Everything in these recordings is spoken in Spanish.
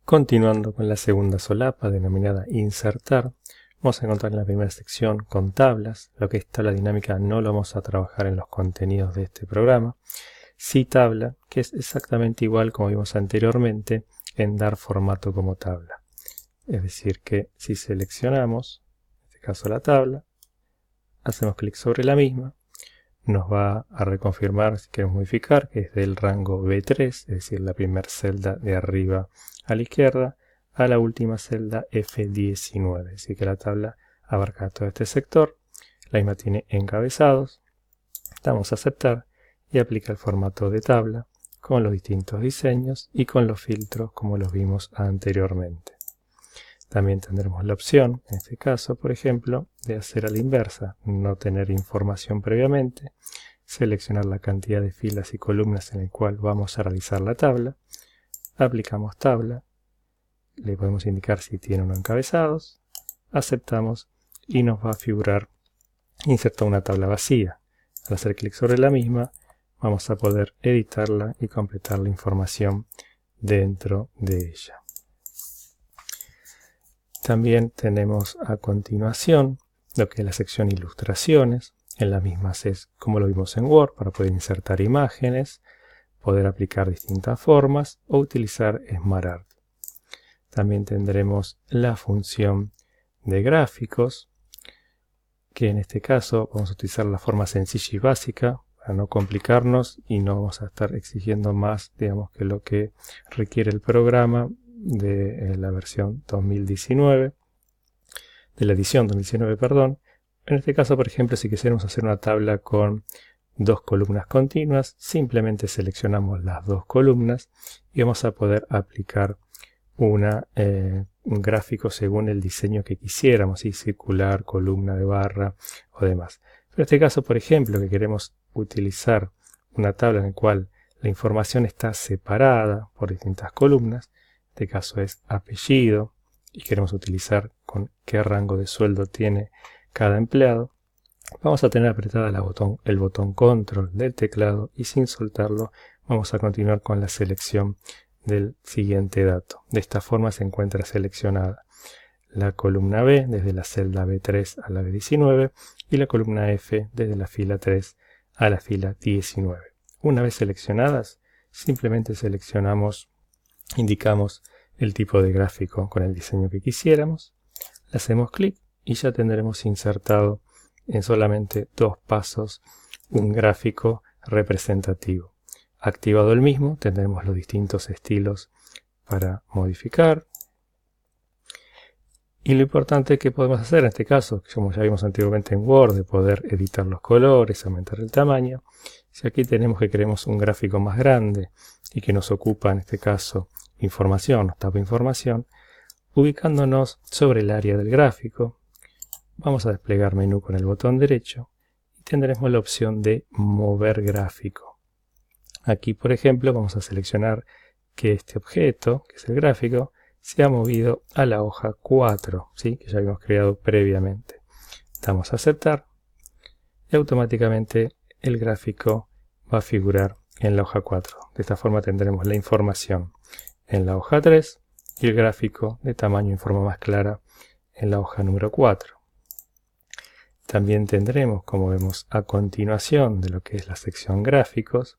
Continuando con la segunda solapa denominada insertar, vamos a encontrar en la primera sección con tablas. Lo que es tabla dinámica no lo vamos a trabajar en los contenidos de este programa. Sí tabla, que es exactamente igual como vimos anteriormente en dar formato como tabla. Es decir que si seleccionamos, en este caso la tabla, hacemos clic sobre la misma, nos va a reconfirmar si queremos modificar que es del rango B3, es decir, la primera celda de arriba a la izquierda, a la última celda F19. Así que la tabla abarca todo este sector. La misma tiene encabezados. Damos a aceptar y aplica el formato de tabla con los distintos diseños y con los filtros como los vimos anteriormente. También tendremos la opción, en este caso, por ejemplo, de hacer a la inversa, no tener información previamente, seleccionar la cantidad de filas y columnas en el cual vamos a realizar la tabla, aplicamos tabla, le podemos indicar si tiene o no encabezados, aceptamos y nos va a figurar insertar una tabla vacía. Al hacer clic sobre la misma, vamos a poder editarla y completar la información dentro de ella. También tenemos a continuación lo que es la sección ilustraciones. En las mismas es como lo vimos en Word para poder insertar imágenes, poder aplicar distintas formas o utilizar SmartArt. También tendremos la función de gráficos, que en este caso vamos a utilizar la forma sencilla y básica para no complicarnos y no vamos a estar exigiendo más, digamos, que lo que requiere el programa de la versión 2019, de la edición 2019, perdón. En este caso, por ejemplo, si quisiéramos hacer una tabla con dos columnas continuas, simplemente seleccionamos las dos columnas y vamos a poder aplicar un gráfico según el diseño que quisiéramos, ¿sí? Circular, columna de barra o demás. Pero en este caso, por ejemplo, que queremos utilizar una tabla en la cual la información está separada por distintas columnas, en este caso es apellido, y queremos utilizar con qué rango de sueldo tiene cada empleado, vamos a tener apretada el botón control del teclado y sin soltarlo vamos a continuar con la selección del siguiente dato. De esta forma se encuentra seleccionada la columna B desde la celda B3 a la B19 y la columna F desde la fila 3 a la fila 19. Una vez seleccionadas, simplemente seleccionamos, indicamos el tipo de gráfico con el diseño que quisiéramos, le hacemos clic y ya tendremos insertado en solamente 2 pasos un gráfico representativo. Activado el mismo, tendremos los distintos estilos para modificar. Y lo importante que podemos hacer en este caso, como ya vimos anteriormente en Word, de poder editar los colores, aumentar el tamaño. Si aquí queremos un gráfico más grande y que nos ocupa en este caso información, nos tapa información, ubicándonos sobre el área del gráfico, vamos a desplegar menú con el botón derecho y tendremos la opción de mover gráfico. Aquí, por ejemplo, vamos a seleccionar que este objeto, que es el gráfico, se ha movido a la hoja 4, ¿sí? Que ya habíamos creado previamente. Damos a aceptar y automáticamente el gráfico va a figurar en la hoja 4. De esta forma tendremos la información en la hoja 3 y el gráfico de tamaño en forma más clara en la hoja número 4. También tendremos, como vemos a continuación de lo que es la sección gráficos,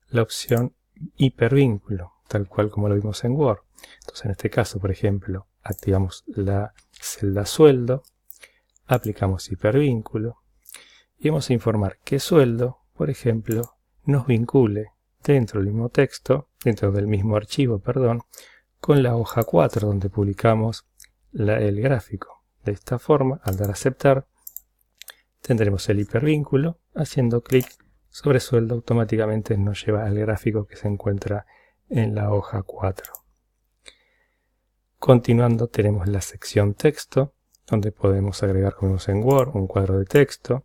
la opción hipervínculo, tal cual como lo vimos en Word. Entonces en este caso, por ejemplo, activamos la celda sueldo, aplicamos hipervínculo y vamos a informar que sueldo, por ejemplo, nos vincule dentro del mismo texto, dentro del mismo archivo, perdón, con la hoja 4 donde publicamos el gráfico. De esta forma, al dar a aceptar, tendremos el hipervínculo. Haciendo clic sobre sueldo automáticamente nos lleva al gráfico que se encuentra en la hoja 4. Continuando tenemos la sección texto, donde podemos agregar, como vemos en Word, un cuadro de texto,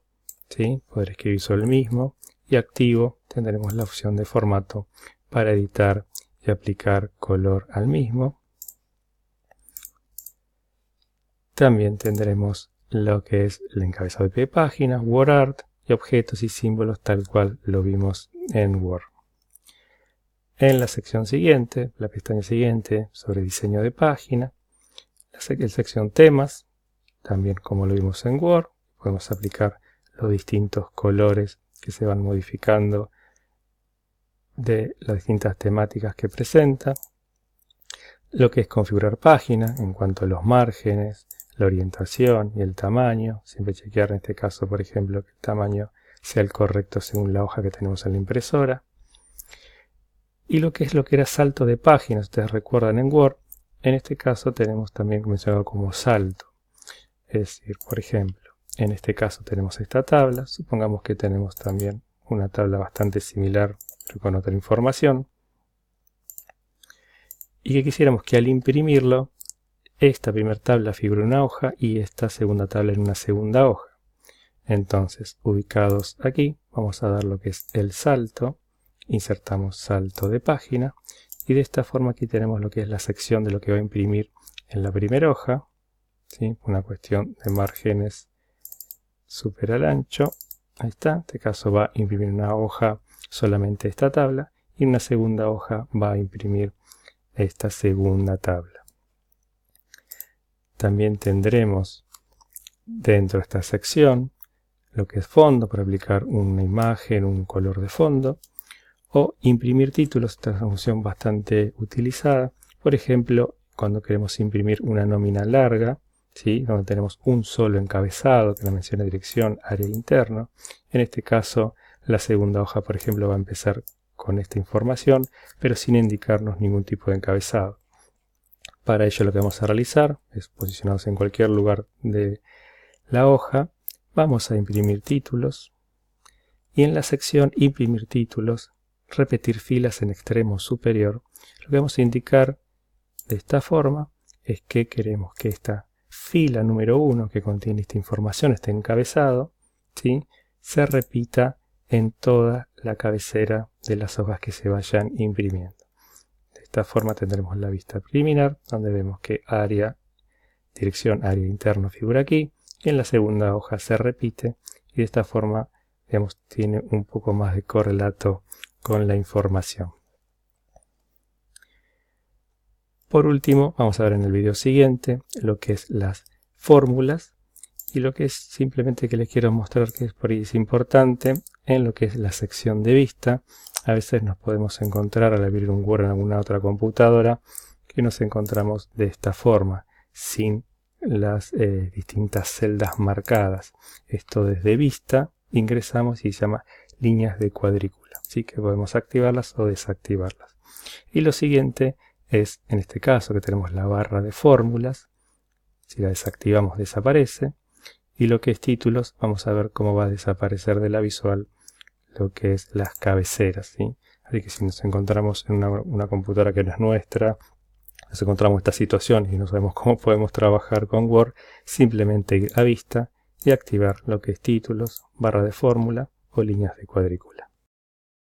¿sí? Poder escribir sobre el mismo, y activo tendremos la opción de formato para editar y aplicar color al mismo. También tendremos lo que es el encabezado de pie de página, WordArt y objetos y símbolos tal cual lo vimos en Word. En la sección siguiente, la pestaña siguiente, sobre diseño de página, la sección temas, también como lo vimos en Word, podemos aplicar los distintos colores que se van modificando de las distintas temáticas que presenta. Lo que es configurar página en cuanto a los márgenes, la orientación y el tamaño. Siempre chequear en este caso, por ejemplo, que el tamaño sea el correcto según la hoja que tenemos en la impresora. Y lo que era salto de páginas, ustedes recuerdan en Word, en este caso tenemos también mencionado como salto. Es decir, por ejemplo, en este caso tenemos esta tabla, supongamos que tenemos también una tabla bastante similar con otra información, y que quisiéramos que al imprimirlo, esta primera tabla figure una hoja y esta segunda tabla en una segunda hoja. Entonces, ubicados aquí, vamos a dar lo que es el salto, insertamos salto de página, y de esta forma aquí tenemos lo que es la sección de lo que va a imprimir en la primera hoja, ¿sí? Una cuestión de márgenes súper al ancho. Ahí está, en este caso va a imprimir una hoja solamente esta tabla, y en una segunda hoja va a imprimir esta segunda tabla. También tendremos dentro de esta sección lo que es fondo, para aplicar una imagen, un color de fondo, o imprimir títulos. Esta es una función bastante utilizada, por ejemplo, cuando queremos imprimir una nómina larga, ¿sí? Donde tenemos un solo encabezado que nos menciona dirección, área interno. En este caso, la segunda hoja, por ejemplo, va a empezar con esta información, pero sin indicarnos ningún tipo de encabezado. Para ello lo que vamos a realizar es posicionarnos en cualquier lugar de la hoja. Vamos a imprimir títulos y en la sección imprimir títulos, repetir filas en extremo superior, lo que vamos a indicar de esta forma es que queremos que esta fila número 1 que contiene esta información, este encabezado, ¿sí? Se repita en toda la cabecera de las hojas que se vayan imprimiendo. De esta forma tendremos la vista preliminar, donde vemos que área, dirección, área interno figura aquí, y en la segunda hoja se repite, y de esta forma, digamos, tiene un poco más de correlato con la información. Por último, vamos a ver en el video siguiente lo que es las fórmulas, y lo que es simplemente que les quiero mostrar que por ahí es importante en lo que es la sección de vista. A veces nos podemos encontrar al abrir un Word en alguna otra computadora que nos encontramos de esta forma, sin las distintas celdas marcadas. Esto desde vista ingresamos y se llama líneas de cuadrícula, así que podemos activarlas o desactivarlas. Y lo siguiente es, en este caso, que tenemos la barra de fórmulas. Si la desactivamos desaparece. Y lo que es títulos, vamos a ver cómo va a desaparecer de la visual lo que es las cabeceras, ¿sí? Así que si nos encontramos en una computadora que no es nuestra, nos encontramos esta situación y no sabemos cómo podemos trabajar con Word, simplemente ir a vista y activar lo que es títulos, barra de fórmula o líneas de cuadrícula.